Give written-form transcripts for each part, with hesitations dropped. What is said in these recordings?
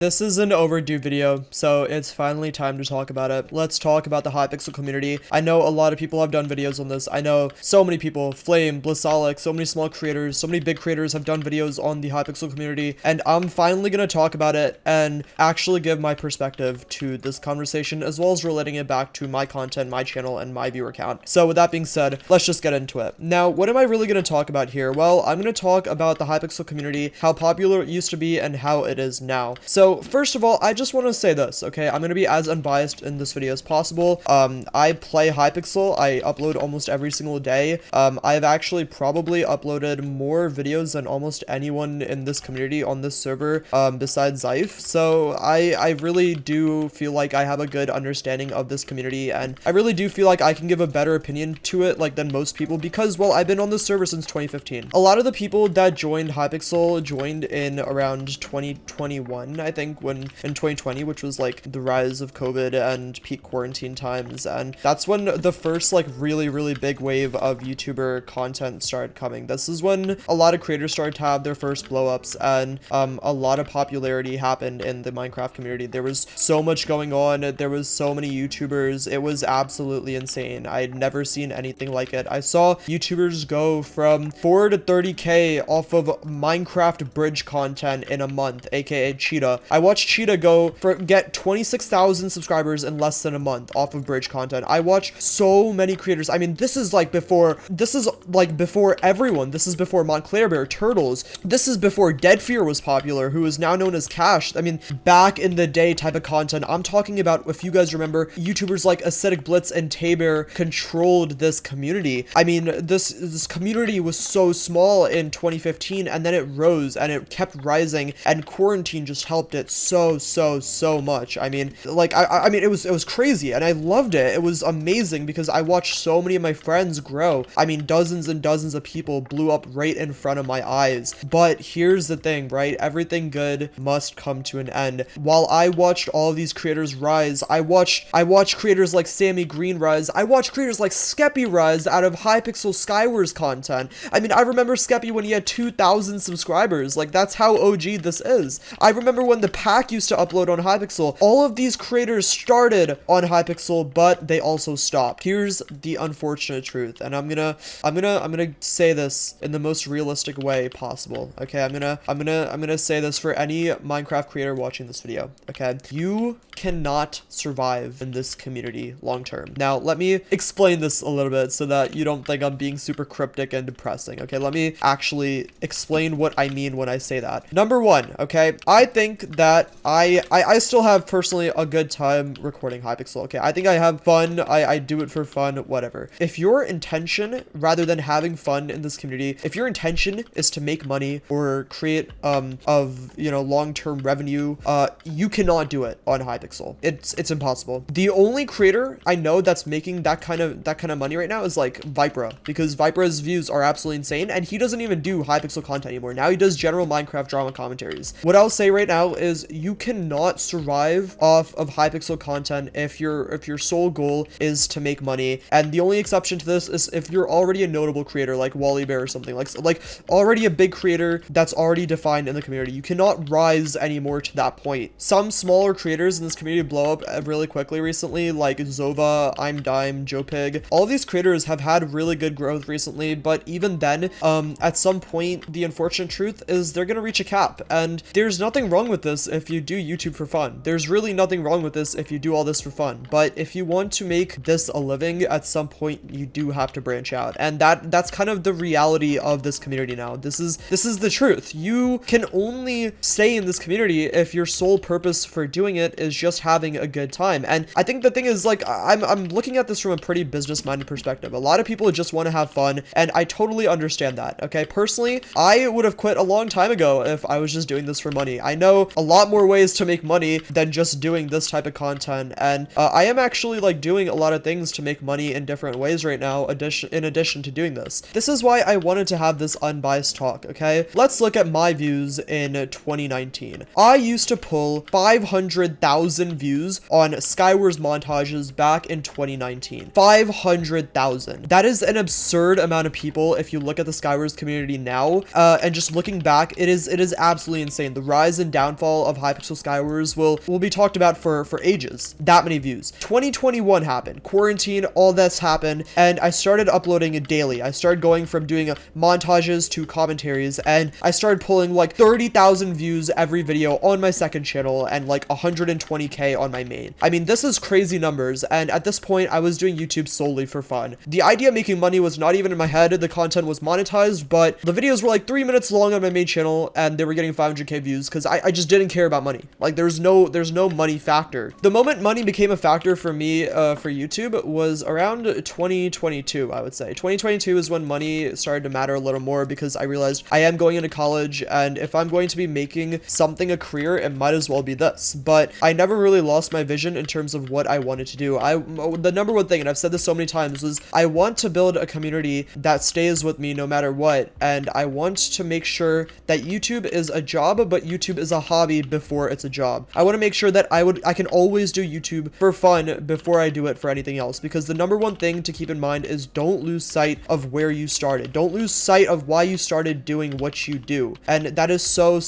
This is an overdue video, so it's finally time to talk about it. Let's talk about the Hypixel community. I know a lot of people have done videos on this. I know so many people, Flame, Blissolic, so many small creators, so many big creators have done videos on the Hypixel community, and I'm finally gonna talk about it and actually give my perspective to this conversation, as well as relating it back to my content, my channel, and my viewer count. So with that being said, let's just get into it. Now, what am I really gonna talk about here? Well, I'm gonna talk about the Hypixel community, how popular it used to be, and how it is now. So first of all, I just want to say this, okay? I'm going to be as unbiased in this video as possible. I play Hypixel. I upload almost every single day. I've actually probably uploaded more videos than almost anyone in this community on this server, besides Zyph. So I really do feel like I have a good understanding of this community, and I really do feel like I can give a better opinion to it, like, than most people, because, well, I've been on this server since 2015. A lot of the people that joined Hypixel joined in around 2021, I think, when in 2020, which was like the rise of COVID and peak quarantine times, and that's when the first like really big wave of YouTuber content started coming. This is when a lot of creators started to have their first blow-ups, and a lot of popularity happened in the Minecraft community. There was so much going on, there was so many YouTubers, it was absolutely insane. I'd never seen anything like it. I saw YouTubers go from 4 to 30k off of Minecraft bridge content in a month, aka Cheetah. I watched Cheetah get 26,000 subscribers in less than a month off of bridge content. I watch so many creators. I mean, this is before everyone. This is before Montclair Bear, Turtles. This is before Dead Fear was popular, who is now known as Cash. I mean, back in the day type of content. I'm talking about, if you guys remember, YouTubers like Acidic Blitz and Taber controlled this community. I mean, this community was so small in 2015, and then it rose and it kept rising, and quarantine just helped it so much. I mean, like, I mean, it was crazy, and I loved it. It was amazing because I watched so many of my friends grow. I mean, dozens and dozens of people blew up right in front of my eyes. But here's the thing, right? Everything good must come to an end. While I watched all of these creators rise, I watched creators like Sammy Green rise. I watched creators like Skeppy rise out of Hypixel Skywars content. I mean, I remember Skeppy when he had 2,000 subscribers. Like, that's how OG this is. I remember when the pack used to upload on Hypixel. All of these creators started on Hypixel, but they also stopped. Here's the unfortunate truth, and I'm gonna say this in the most realistic way possible. Okay, I'm gonna say this for any Minecraft creator watching this video. Okay, you cannot survive in this community long term. Now, let me explain this a little bit so that you don't think I'm being super cryptic and depressing. Okay, let me actually explain what I mean when I say that. Number one, okay, I think that I still have personally a good time recording Hypixel. Okay, I think I have fun. I do it for fun, whatever. If your intention, rather than having fun in this community, if your intention is to make money or create long-term revenue, you cannot do it on Hypixel. It's impossible. The only creator I know that's making that kind of money right now is like Vipra, because Vipra's views are absolutely insane, and he doesn't even do Hypixel content anymore. Now he does general Minecraft drama commentaries. What I'll say right now is you cannot survive off of Hypixel content if your sole goal is to make money. And the only exception to this is if you're already a notable creator like Wally Bear or something, like already a big creator that's already defined in the community. You cannot rise anymore to that point. Some smaller creators in this community blow up really quickly recently, like Zova, I'm Dime, Joe Pig. All of these creators have had really good growth recently, but even then, at some point, the unfortunate truth is they're gonna reach a cap, and there's nothing wrong with this if you do YouTube for fun. There's really nothing wrong with this if you do all this for fun. But if you want to make this a living, at some point you do have to branch out, and that's kind of the reality of this community now. This is the truth. You can only stay in this community if your sole purpose for doing it is just having a good time. And I think the thing is, like, I'm looking at this from a pretty business-minded perspective. A lot of people just want to have fun, and I totally understand that. Okay, personally, I would have quit a long time ago if I was just doing this for money. I know a lot more ways to make money than just doing this type of content, and I am actually like doing a lot of things to make money in different ways right now, in addition to doing this. This is why I wanted to have this unbiased talk. Okay, let's look at my views in 2019. I used to pull 500,000 views on Skywars montages back in 2019. 500,000. That is an absurd amount of people if you look at the Skywars community now, and just looking back, it is absolutely insane. The rise and downfall fall of Hypixel Skywars will be talked about for ages. That many views. 2021 happened. Quarantine, all that's happened, and I started uploading it daily. I started going from doing montages to commentaries, and I started pulling like 30,000 views every video on my second channel and like 120k on my main. I mean, this is crazy numbers, and at this point, I was doing YouTube solely for fun. The idea of making money was not even in my head. The content was monetized, but the videos were like 3 minutes long on my main channel, and they were getting 500k views because I just didn't care about money. Like, there's no money factor. The moment money became a factor for me for YouTube was around 2022, I would say. 2022 is when money started to matter a little more because I realized I am going into college, and if I'm going to be making something a career, it might as well be this. But I never really lost my vision in terms of what I wanted to do. The number one thing, and I've said this so many times, was I want to build a community that stays with me no matter what, and I want to make sure that YouTube is a job, but YouTube is a hobby before it's a job. I want to make sure that I can always do YouTube for fun before I do it for anything else, because the number one thing to keep in mind is don't lose sight of where you started. Don't lose sight of why you started doing what you do, and that is so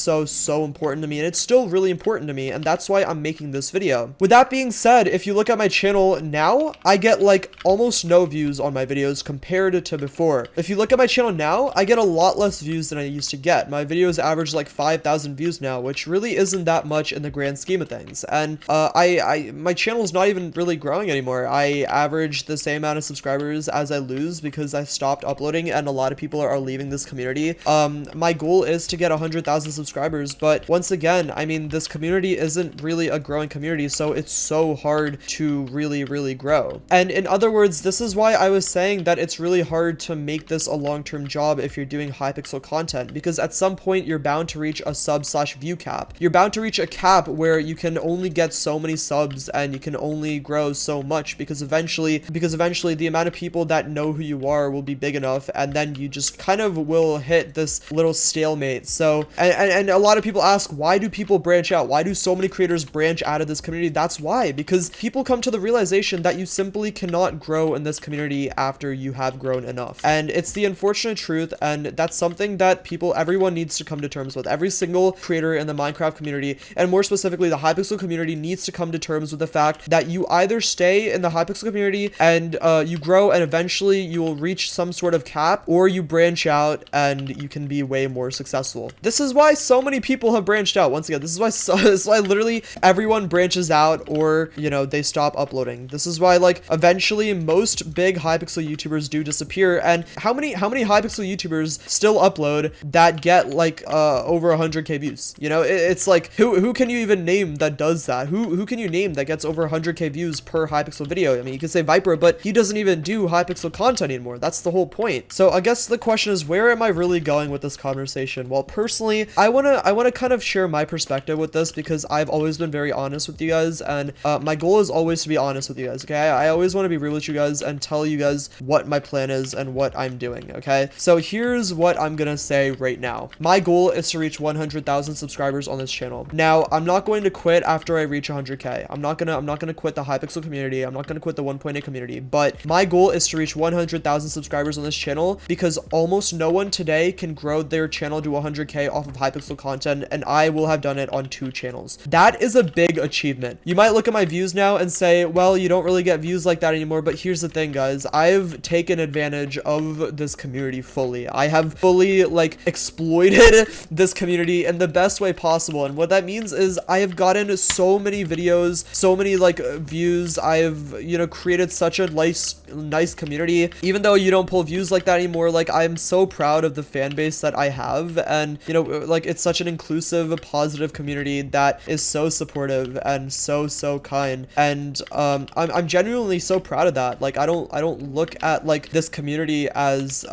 important to me, and it's still really important to me, and that's why I'm making this video. With that being said, if you look at my channel now, I get like almost no views on my videos compared to before. If you look at my channel now, I get a lot less views than I used to get. My videos average like 5,000 views now, which really isn't that much in the grand scheme of things. And my channel is not even really growing anymore. I average the same amount of subscribers as I lose because I stopped uploading, and a lot of people are leaving this community. My goal is to get 100,000 subscribers, but once again, I mean, this community isn't really a growing community, so it's so hard to really grow. And in other words, this is why I was saying that it's really hard to make this a long-term job if you're doing Hypixel content, because at some point you're bound to reach a sub/view cap. You're bound to reach a cap where you can only get so many subs and you can only grow so much, because eventually the amount of people that know who you are will be big enough, and then you just kind of will hit this little stalemate. So, and a lot of people ask, why do people branch out? Why do so many creators branch out of this community? That's why, because people come to the realization that you simply cannot grow in this community after you have grown enough. And it's the unfortunate truth, and that's something that everyone needs to come to terms with. Every single creator in the Minecraft community, and more specifically the Hypixel community, needs to come to terms with the fact that you either stay in the Hypixel community and you grow and eventually you will reach some sort of cap, or you branch out and you can be way more successful. This is why so many people have branched out. Once again, this is why literally everyone branches out, or, you know, they stop uploading. This is why, like, eventually most big Hypixel YouTubers do disappear. And how many Hypixel YouTubers still upload that get like over 100k views? You know, it's like, who can you even name that does that? Who can you name that gets over 100k views per Hypixel video? I mean, you can say Viper, but he doesn't even do Hypixel content anymore. That's the whole point. So I guess the question is, where am I really going with this conversation? Well, personally, I wanna kind of share my perspective with this, because I've always been very honest with you guys, and my goal is always to be honest with you guys. Okay, I always want to be real with you guys and tell you guys what my plan is and what I'm doing. Okay, so here's what I'm gonna say right now. My goal is to reach 100,000 subscribers on this channel. Now, I'm not going to quit after I reach 100k. I'm not gonna quit the Hypixel community. I'm not gonna quit the 1.8 community, but my goal is to reach 100,000 subscribers on this channel, because almost no one today can grow their channel to 100k off of Hypixel content, and I will have done it on 2 channels. That is a big achievement. You might look at my views now and say, well, you don't really get views like that anymore, but here's the thing, guys. I've taken advantage of this community fully. I have fully, like, exploited this community in the best way possible, and what that means is I have gotten so many videos, so many, like, views. I've, you know, created such a nice community. Even though you don't pull views like that anymore, like, I'm so proud of the fan base that I have, and, you know, like, it's such an inclusive, positive community that is so supportive and so kind, and I'm genuinely so proud of that. Like, I don't look at, like, this community as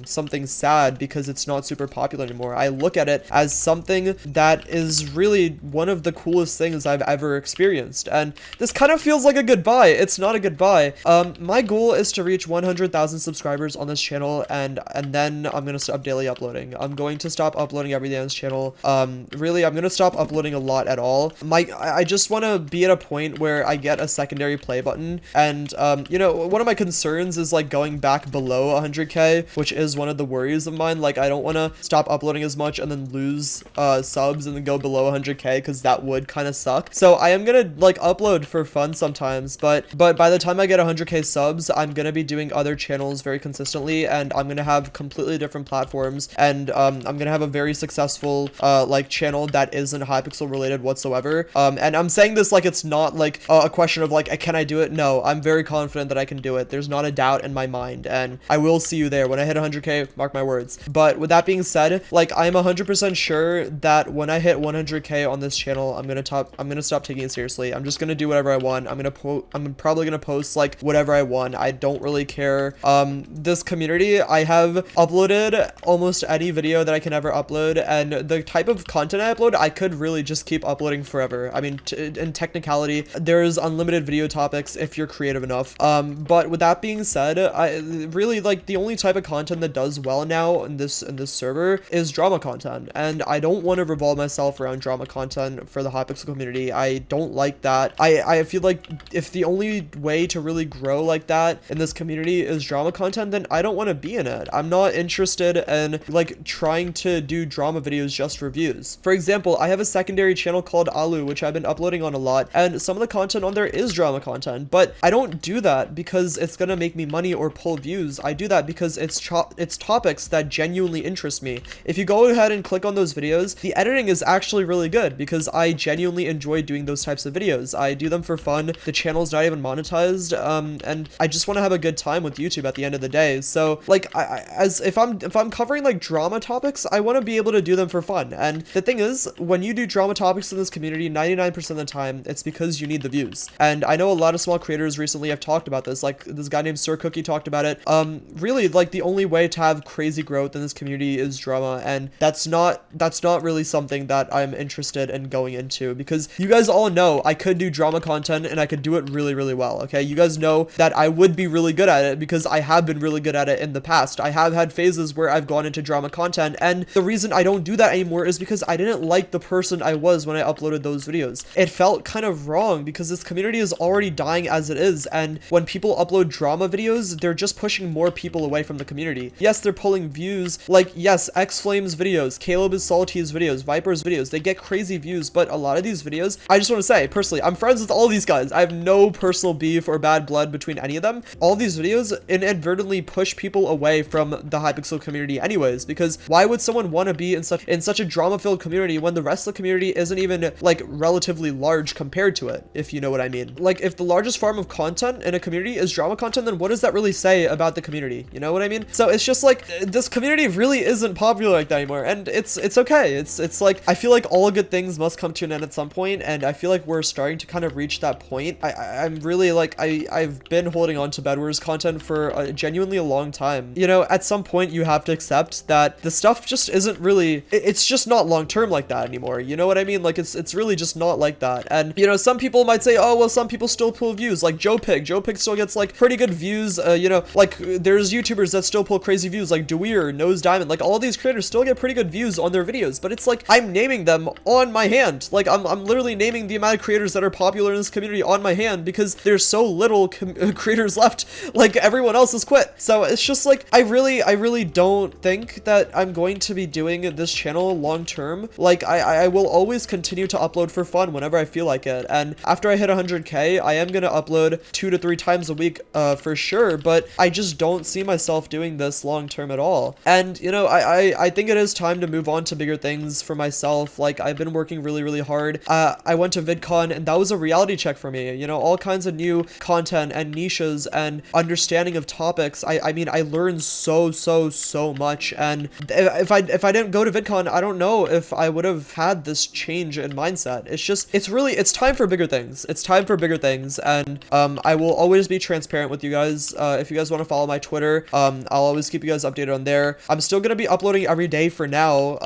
something sad because it's not super popular anymore. I look at it as something that is really one of the coolest things I've ever experienced, and this kind of feels like a goodbye. It's not a goodbye. My goal is to reach 100,000 subscribers on this channel, and then I'm gonna stop daily uploading. I'm going to stop uploading every day on this channel. Really, I'm gonna stop uploading a lot at all. I just want to be at a point where I get a secondary play button, and you know, one of my concerns is, like, going back below 100k, which is one of the worries of mine. Like, I don't want to stop uploading as much and then lose subs and then go below 100k, because that would kind of suck. So I am gonna like upload for fun sometimes, but by the time I get 100k subs, I'm gonna be doing other channels very consistently, and I'm gonna have completely different platforms, and I'm gonna have a very successful like channel that isn't Hypixel related whatsoever. And I'm saying this like it's not like a question of like, can I do it? No, I'm very confident that I can do it. There's not a doubt in my mind, and I will see you there when I hit 100k, mark my words. But with that being said, like I'm 100% sure that when I hit 100k on this channel, I'm gonna stop taking it seriously. I'm just gonna do whatever I want. I'm probably gonna post like whatever I want. I don't really care. This community, I have uploaded almost any video that I can ever upload, and the type of content I upload, I could really just keep uploading forever. I mean, in technicality, there's unlimited video topics if you're creative enough. But with that being said, I really like the only type of content that does well now in this server is drama content, and I don't want to revolve myself around drama content for the Hypixel community. I don't like that. I feel like if the only way to really grow like that in this community is drama content, then I don't want to be in it. I'm not interested in like trying to do drama videos just for views. For example, I have a secondary channel called Alu, which I've been uploading on a lot, and some of the content on there is drama content, but I don't do that because it's gonna make me money or pull views. I do that because it's topics that genuinely interest me. If you go ahead and click on those videos, the editing is actually really good because I genuinely enjoy doing those types of videos. I do them for fun. The channel's not even monetized, and I just want to have a good time with YouTube at the end of the day. So like if I'm covering like drama topics, I want to be able to do them for fun. And the thing is, when you do drama topics in this community, 99% of the time, it's because you need the views. And I know a lot of small creators recently have talked about this. Like this guy named Sir Cookie talked about it. Really, like the only way to have crazy growth in this community is drama, and that's not really something that I'm interested in going into, because you guys all know I could do drama content and I could do it really, really well. Okay, you guys know that I would be really good at it because I have been really good at it in the past. I have had phases where I've gone into drama content, and the reason I don't do that anymore is because I didn't like the person I was when I uploaded those videos. It felt kind of wrong because this community is already dying as it is, and when people upload drama videos, they're just pushing more people away from the community. Yes, they're pulling views, like yes, X Flames videos, Caleb is Salty's videos, Viper's videos, they get crazy views, but a lot of these videos, I just want to say, personally, I'm friends with all these guys. I have no personal beef or bad blood between any of them. All these videos inadvertently push people away from the Hypixel community anyways, because why would someone want to be in such a drama-filled community when the rest of the community isn't even like relatively large compared to it, if you know what I mean? Like if the largest form of content in a community is drama content, then what does that really say about the community? You know what I mean? So it's just like this community really isn't popular like that anymore, and it's okay. It's like I feel like all good things must come to an end at some point, and I feel like we're starting to kind of reach that point. I'm really like I've been holding on to Bedwars content for genuinely a long time. You know, at some point you have to accept that the stuff just isn't really, it's just not long term like that anymore. You know what I mean? Like it's really just not like that. And you know, some people might say, oh well, some people still pull views, like Joe Pig still gets like pretty good views. You know, like there's YouTubers that still pull crazy views, like Deweer, Nose Diamond, like all these creators still get pretty good views on their videos, but it's like I'm naming them on my hand. Like I'm literally naming the amount of creators that are popular in this community on my hand because there's so little creators left. Like everyone else has quit. So it's just like I really don't think that I'm going to be doing this channel long term. Like I will always continue to upload for fun whenever I feel like it, and after I hit 100k, I am gonna upload 2 to 3 times a week for sure, but I just don't see myself doing this long term at all. And you know, I think it is time to move on to bigger things for myself. Like I've been working really hard. I went to VidCon, and that was a reality check for me. You know, all kinds of new content and niches and understanding of topics. I mean, I learned so much, and if I didn't go to VidCon, I don't know if I would have had this change in mindset. It's time for bigger things. It's time for bigger things, and I will always be transparent with you guys. If you guys want to follow my Twitter, I'll always keep you guys updated on there. I'm still gonna be uploading every day for now,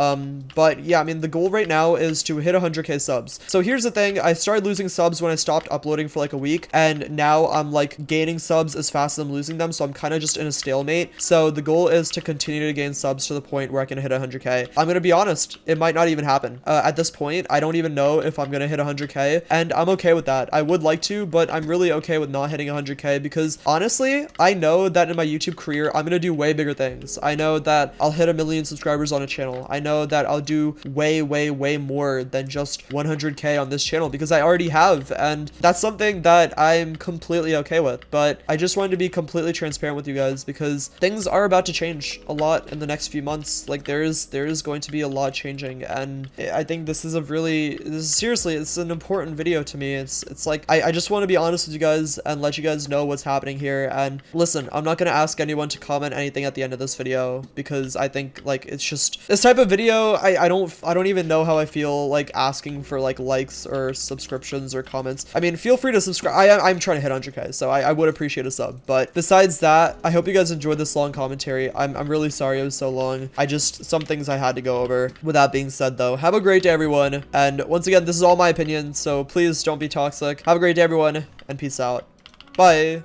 but yeah, I mean, the goal right now is to hit 100k subs. So here's the thing, I started losing subs when I stopped uploading for like a week, and now I'm like gaining subs as fast as I'm losing them, so I'm kind of just in a stalemate. So the goal is to continue to gain subs to the point where I can hit 100k. I'm gonna be honest, it might not even happen. At this point, I don't even know if I'm gonna hit 100k, and I'm okay with that. I would like to, but I'm really okay with not hitting 100k because honestly, I know that in my YouTube career, I'm gonna do way bigger things. I know that I'll hit 1 million subscribers on a channel. I know that I'll do way way more than just 100K on this channel, because I already have, and that's something that I'm completely okay with. But I just wanted to be completely transparent with you guys, because things are about to change a lot in the next few months. Like there is going to be a lot changing, and I think this is seriously, it's an important video to me. It's like I just want to be honest with you guys and let you guys know what's happening here. And listen, I'm not gonna ask anyone to comment anything at the end of this video, because I think like it's just this type of video, I don't even know how I feel like asking for like likes or subscriptions or comments. I mean, feel free to subscribe. I'm trying to hit 100K, so I would appreciate a sub. But besides that, I hope you guys enjoyed this long commentary. I'm really sorry it was so long. Some things I had to go over. With that being said though, have a great day everyone, and once again, this is all my opinion, so please don't be toxic. Have a great day everyone, and peace out. Bye.